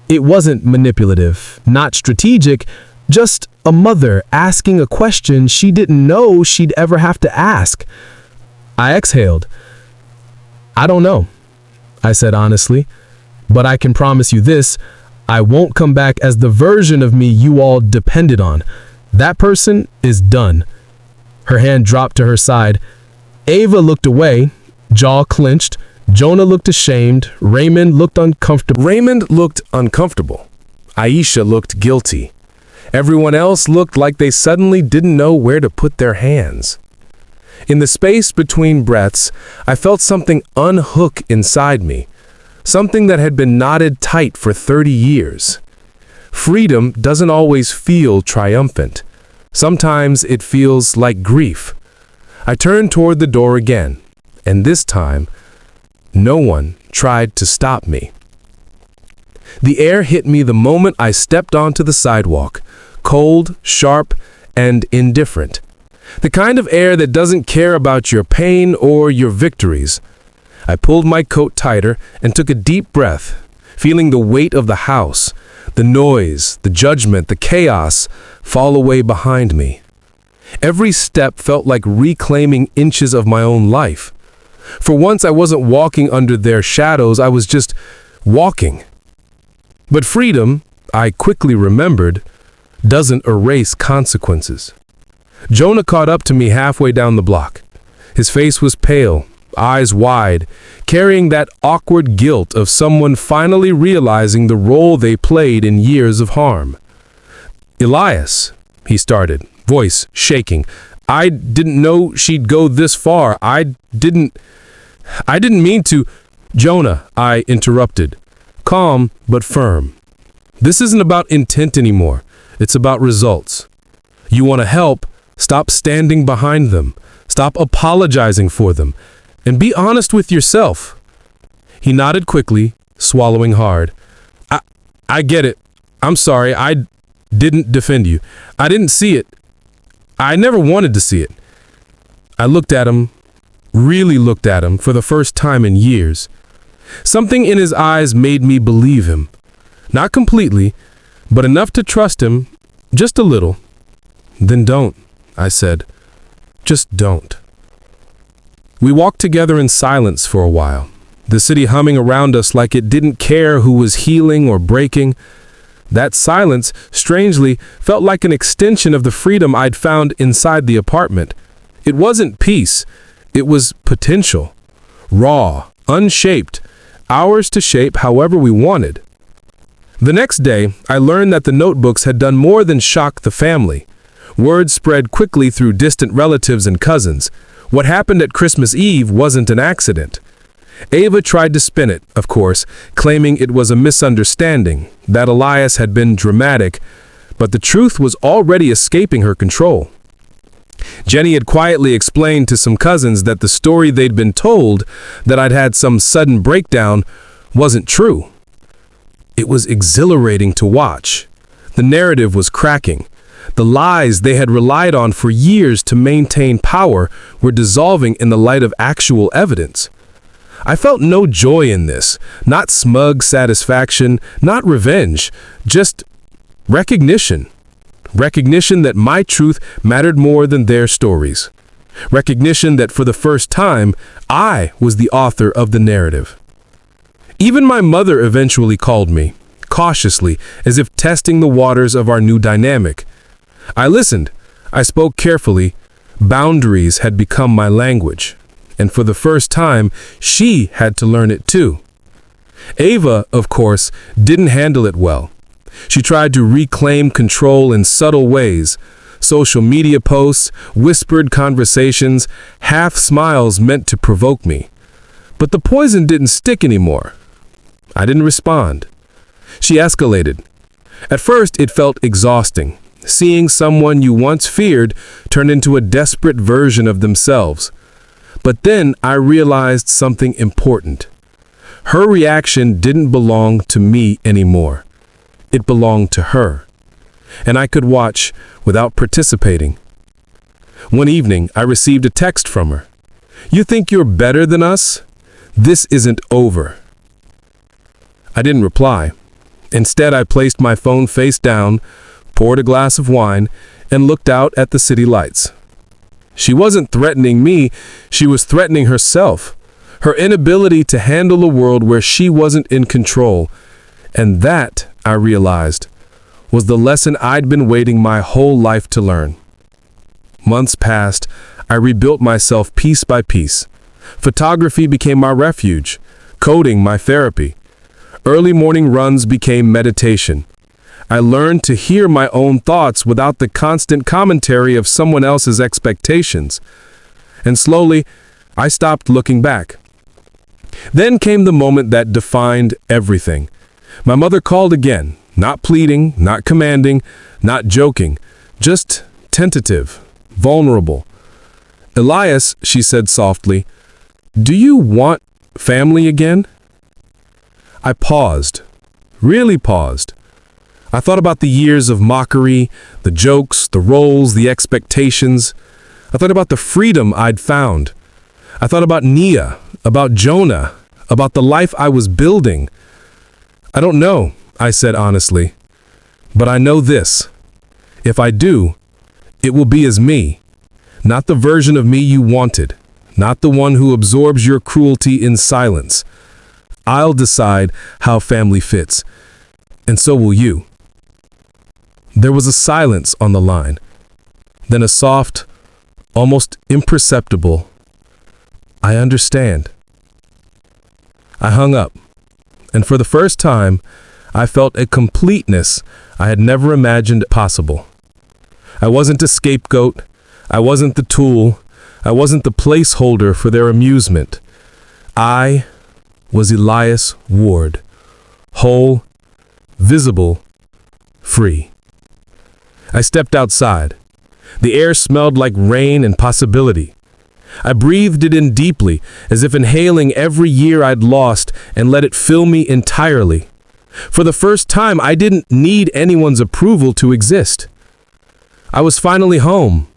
It wasn't manipulative, not strategic, just a mother asking a question she didn't know she'd ever have to ask. I exhaled. "I don't know," I said honestly, "but I can promise you this, I won't come back as the version of me you all depended on. That person is done." Her hand dropped to her side. Ava looked away, jaw clenched. Jonah looked ashamed. Raymond looked uncomfortable. Aisha looked guilty. Everyone else looked like they suddenly didn't know where to put their hands. In the space between breaths, I felt something unhook inside me, something that had been knotted tight for 30 years. Freedom doesn't always feel triumphant. Sometimes it feels like grief. I turned toward the door again, and this time, no one tried to stop me. The air hit me the moment I stepped onto the sidewalk, cold, sharp, and indifferent. The kind of air that doesn't care about your pain or your victories. I pulled my coat tighter and took a deep breath, feeling the weight of the house, the noise, the judgment, the chaos fall away behind me. Every step felt like reclaiming inches of my own life. For once, I wasn't walking under their shadows, I was just walking. But freedom, I quickly remembered, doesn't erase consequences. Jonah caught up to me halfway down the block. His face was pale, eyes wide, carrying that awkward guilt of someone finally realizing the role they played in years of harm. "Elias," he started, voice shaking. "I didn't know she'd go this far. I didn't mean to—" "Jonah," I interrupted, calm but firm. "This isn't about intent anymore. It's about results. You want to help, stop standing behind them. Stop apologizing for them. And be honest with yourself." He nodded quickly, swallowing hard. I get it. I'm sorry. I didn't defend you. I didn't see it. I never wanted to see it." I looked at him, really looked at him for the first time in years. Something in his eyes made me believe him. Not completely, but enough to trust him, just a little. "Then don't," I said. "Just don't." We walked together in silence for a while, the city humming around us like it didn't care who was healing or breaking. That silence, strangely, felt like an extension of the freedom I'd found inside the apartment. It wasn't peace, it was potential. Raw, unshaped, ours to shape however we wanted. The next day, I learned that the notebooks had done more than shock the family. Word spread quickly through distant relatives and cousins. What happened at Christmas Eve wasn't an accident. Ava tried to spin it, of course, claiming it was a misunderstanding, that Elias had been dramatic, but the truth was already escaping her control. Jenny had quietly explained to some cousins that the story they'd been told, that I'd had some sudden breakdown, wasn't true. It was exhilarating to watch. The narrative was cracking. The lies they had relied on for years to maintain power were dissolving in the light of actual evidence. I felt no joy in this, not smug satisfaction, not revenge, just recognition. Recognition that my truth mattered more than their stories. Recognition that for the first time, I was the author of the narrative. Even my mother eventually called me, cautiously, as if testing the waters of our new dynamic. I listened. I spoke carefully. Boundaries had become my language. And for the first time, she had to learn it too. Ava, of course, didn't handle it well. She tried to reclaim control in subtle ways. Social media posts, whispered conversations, half smiles meant to provoke me. But the poison didn't stick anymore. I didn't respond. She escalated. At first, it felt exhausting, seeing someone you once feared turn into a desperate version of themselves. But then I realized something important. Her reaction didn't belong to me anymore. It belonged to her. And I could watch without participating. One evening, I received a text from her. "You think you're better than us? This isn't over." I didn't reply. Instead, I placed my phone face down, poured a glass of wine, and looked out at the city lights. She wasn't threatening me, she was threatening herself, her inability to handle a world where she wasn't in control. And that, I realized, was the lesson I'd been waiting my whole life to learn. Months passed, I rebuilt myself piece by piece. Photography became my refuge, coding my therapy. Early morning runs became meditation. I learned to hear my own thoughts without the constant commentary of someone else's expectations. And slowly, I stopped looking back. Then came the moment that defined everything. My mother called again, not pleading, not commanding, not joking, just tentative, vulnerable. "Elias," she said softly, "do you want family again?" I paused, really paused. I thought about the years of mockery, the jokes, the roles, the expectations. I thought about the freedom I'd found. I thought about Nia, about Jonah, about the life I was building. "I don't know," I said honestly, "but I know this. If I do, it will be as me, not the version of me you wanted, not the one who absorbs your cruelty in silence. I'll decide how family fits, and so will you." There was a silence on the line, then a soft, almost imperceptible, "I understand." I hung up, and for the first time, I felt a completeness I had never imagined possible. I wasn't a scapegoat, I wasn't the tool, I wasn't the placeholder for their amusement. I was Elias Ward, whole, visible, free. I stepped outside. The air smelled like rain and possibility. I breathed it in deeply, as if inhaling every year I'd lost and let it fill me entirely. For the first time, I didn't need anyone's approval to exist. I was finally home,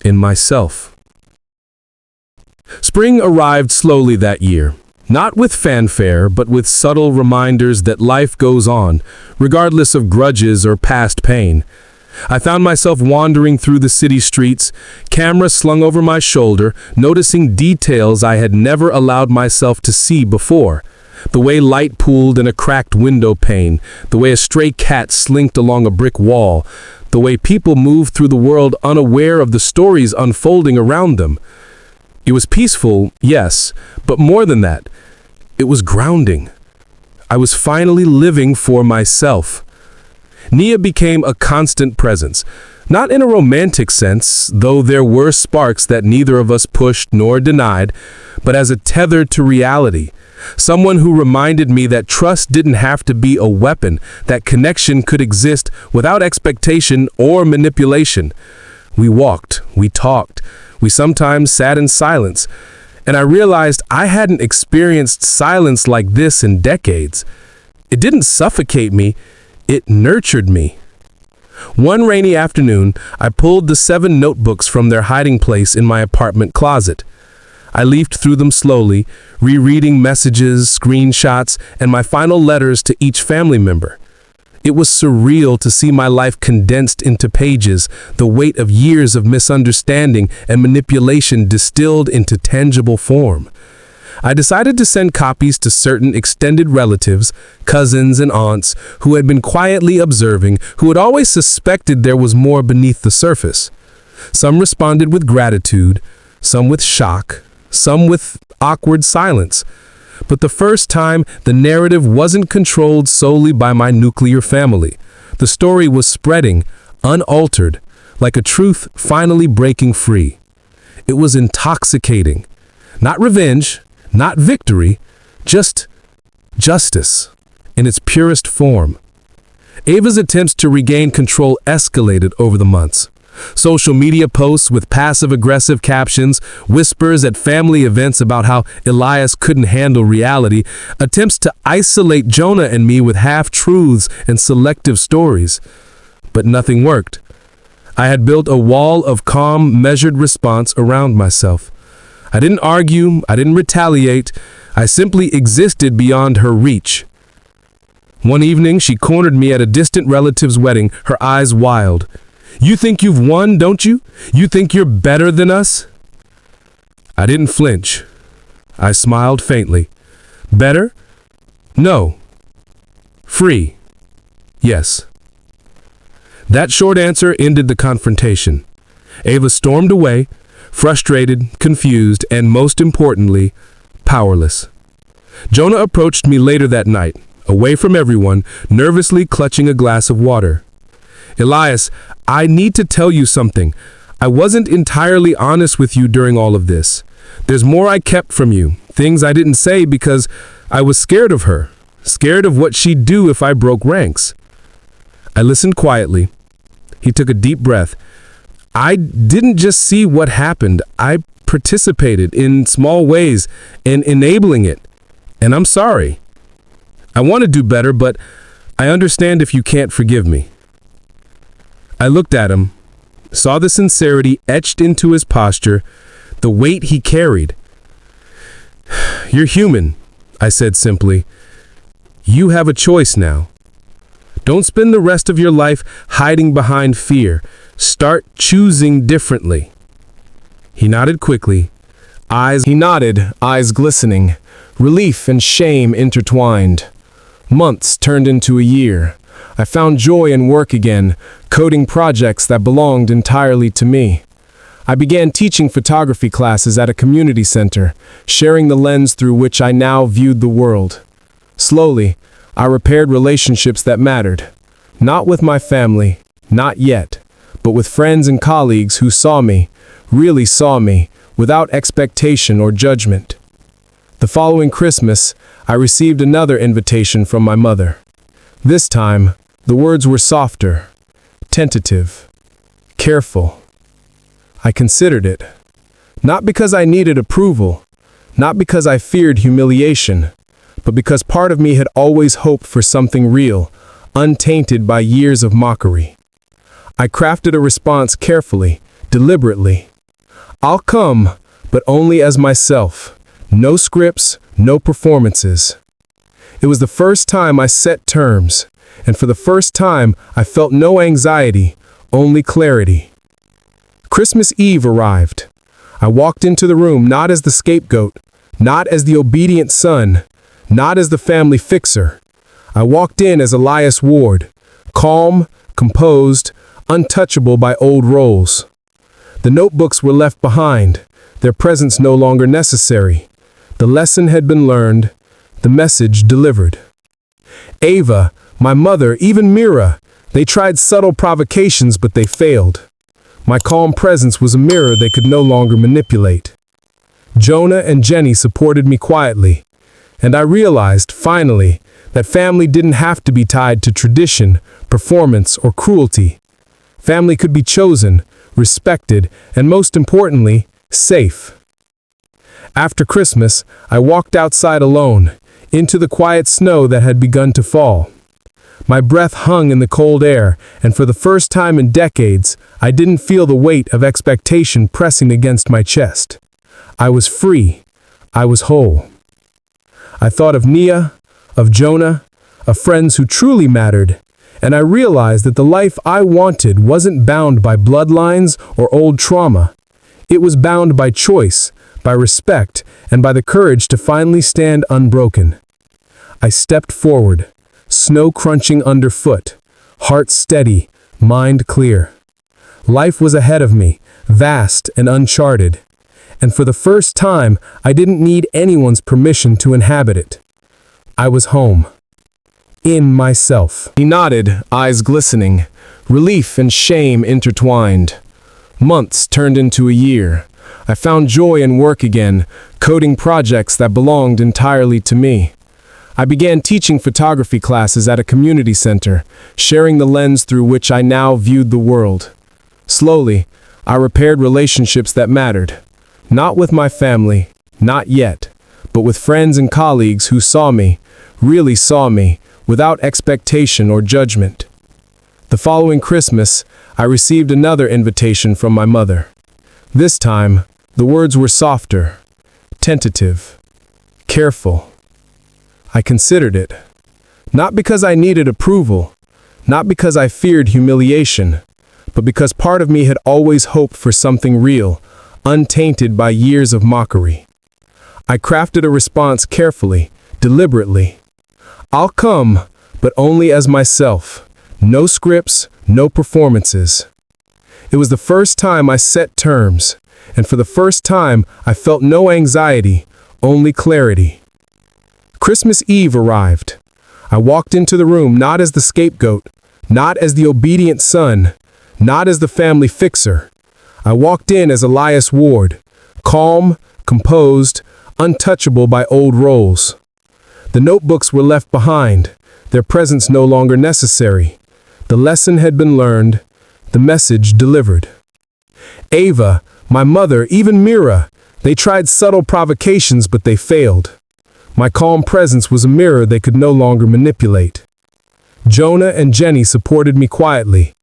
in myself. Spring arrived slowly that year, not with fanfare, but with subtle reminders that life goes on, regardless of grudges or past pain. I found myself wandering through the city streets, camera slung over my shoulder, noticing details I had never allowed myself to see before. The way light pooled in a cracked window pane, the way a stray cat slinked along a brick wall, the way people moved through the world unaware of the stories unfolding around them. It was peaceful, yes, but more than that, it was grounding. I was finally living for myself. Nia became a constant presence, not in a romantic sense, though there were sparks that neither of us pushed nor denied, but as a tether to reality. Someone who reminded me that trust didn't have to be a weapon, that connection could exist without expectation or manipulation. We walked, we talked, we sometimes sat in silence, and I realized I hadn't experienced silence like this in decades. It didn't suffocate me, it nurtured me. One rainy afternoon, I pulled the 7 notebooks from their hiding place in my apartment closet. I leafed through them slowly, rereading messages, screenshots, and my final letters to each family member. It was surreal to see my life condensed into pages, the weight of years of misunderstanding and manipulation distilled into tangible form. I decided to send copies to certain extended relatives, cousins and aunts, who had been quietly observing, who had always suspected there was more beneath the surface. Some responded with gratitude, some with shock, some with awkward silence. But the first time, the narrative wasn't controlled solely by my nuclear family. The story was spreading, unaltered, like a truth finally breaking free. It was intoxicating. Not revenge, not victory, just justice in its purest form. Ava's attempts to regain control escalated over the months. Social media posts with passive-aggressive captions, whispers at family events about how Elias couldn't handle reality, attempts to isolate Jonah and me with half-truths and selective stories. But nothing worked. I had built a wall of calm, measured response around myself. I didn't argue, I didn't retaliate, I simply existed beyond her reach. One evening, she cornered me at a distant relative's wedding, her eyes wild. "You think you've won, don't you? You think you're better than us?" I didn't flinch. I smiled faintly. Better? No. Free? Yes. That short answer ended the confrontation. Ava stormed away, frustrated, confused, and most importantly, powerless. Jonah approached me later that night, away from everyone, nervously clutching a glass of water. "Elias, I need to tell you something. I wasn't entirely honest with you during all of this. There's more I kept from you, things I didn't say because I was scared of her, scared of what she'd do if I broke ranks." I listened quietly. He took a deep breath. "I didn't just see what happened. I participated in small ways in enabling it. And I'm sorry. I want to do better, but I understand if you can't forgive me." I looked at him, saw the sincerity etched into his posture, the weight he carried. "You're human," I said simply. "You have a choice now. Don't spend the rest of your life hiding behind fear. Start choosing differently." He nodded quickly, eyes glistening, relief and shame intertwined. Months turned into a year. I found joy in work again, coding projects that belonged entirely to me. I began teaching photography classes at a community center, sharing the lens through which I now viewed the world. Slowly, I repaired relationships that mattered. Not with my family, not yet, but with friends and colleagues who saw me, really saw me, without expectation or judgment. The following Christmas, I received another invitation from my mother. This time, the words were softer, tentative, careful. I considered it. Not because I needed approval, not because I feared humiliation, but because part of me had always hoped for something real, untainted by years of mockery. I crafted a response carefully, deliberately. "I'll come, but only as myself. No scripts, no performances." It was the first time I set terms, and for the first time I felt no anxiety, only clarity. Christmas Eve arrived. I walked into the room not as the scapegoat, not as the obedient son, not as the family fixer. I walked in as Elias Ward, calm, composed, untouchable by old roles. The notebooks were left behind, their presence no longer necessary. The lesson had been learned, the message delivered. Ava, my mother, even Mira, they tried subtle provocations, but they failed. My calm presence was a mirror they could no longer manipulate. Jonah and Jenny supported me quietly, and I realized, finally, that family didn't have to be tied to tradition, performance, or cruelty. Family could be chosen, respected, and most importantly, safe. After Christmas, I walked outside alone, into the quiet snow that had begun to fall. My breath hung in the cold air, and for the first time in decades, I didn't feel the weight of expectation pressing against my chest. I was free. I was whole. I thought of Nia, of Jonah, of friends who truly mattered, and I realized that the life I wanted wasn't bound by bloodlines or old trauma. It was bound by choice, by respect, and by the courage to finally stand unbroken. I stepped forward, snow crunching underfoot, heart steady, mind clear. Life was ahead of me, vast and uncharted, and for the first time, I didn't need anyone's permission to inhabit it. I was home. In myself. He nodded, eyes glistening, relief and shame intertwined. Months turned into a year. I found joy in work again, coding projects that belonged entirely to me. I began teaching photography classes at a community center, sharing the lens through which I now viewed the world. Slowly, I repaired relationships that mattered. Not with my family, not yet, but with friends and colleagues who saw me, really saw me, without expectation or judgment. The following Christmas, I received another invitation from my mother. This time, the words were softer, tentative, careful. I considered it. Not because I needed approval, not because I feared humiliation, but because part of me had always hoped for something real, untainted by years of mockery. I crafted a response carefully, deliberately. I'll come, but only as myself. No scripts, no performances. It was the first time I set terms, and for the first time I felt no anxiety, only clarity. Christmas Eve arrived. I walked into the room not as the scapegoat, not as the obedient son, not as the family fixer. I walked in as Elias Ward, calm, composed, untouchable by old roles. The notebooks were left behind, their presence no longer necessary. The lesson had been learned, the message delivered. Ava, my mother, even Mira, they tried subtle provocations, but they failed. My calm presence was a mirror they could no longer manipulate. Jonah and Jenny supported me quietly,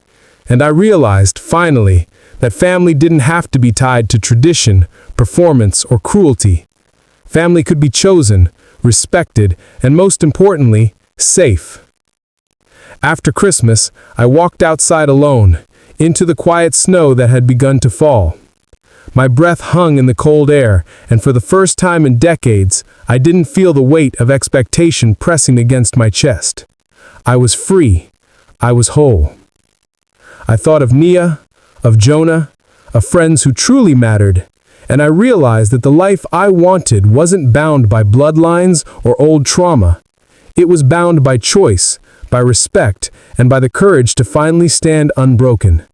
and I realized, finally, that family didn't have to be tied to tradition, performance, or cruelty. Family could be chosen, respected, and most importantly, safe. After Christmas, I walked outside alone, into the quiet snow that had begun to fall. My breath hung in the cold air, and for the first time in decades, I didn't feel the weight of expectation pressing against my chest. I was free. I was whole. I thought of Nia, of Jonah, of friends who truly mattered, and I realized that the life I wanted wasn't bound by bloodlines or old trauma. It was bound by choice, by respect, and by the courage to finally stand unbroken.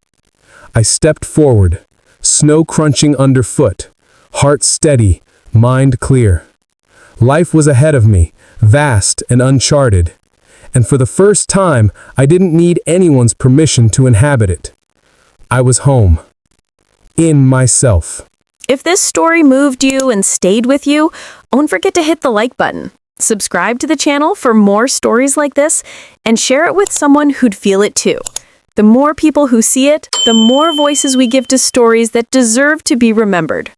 I stepped forward, snow crunching underfoot, heart steady, mind clear. Life was ahead of me, vast and uncharted, and for the first time, I didn't need anyone's permission to inhabit it. I was home. In myself. If this story moved you and stayed with you, don't forget to hit the like button. Subscribe to the channel for more stories like this, and share it with someone who'd feel it too. The more people who see it, the more voices we give to stories that deserve to be remembered.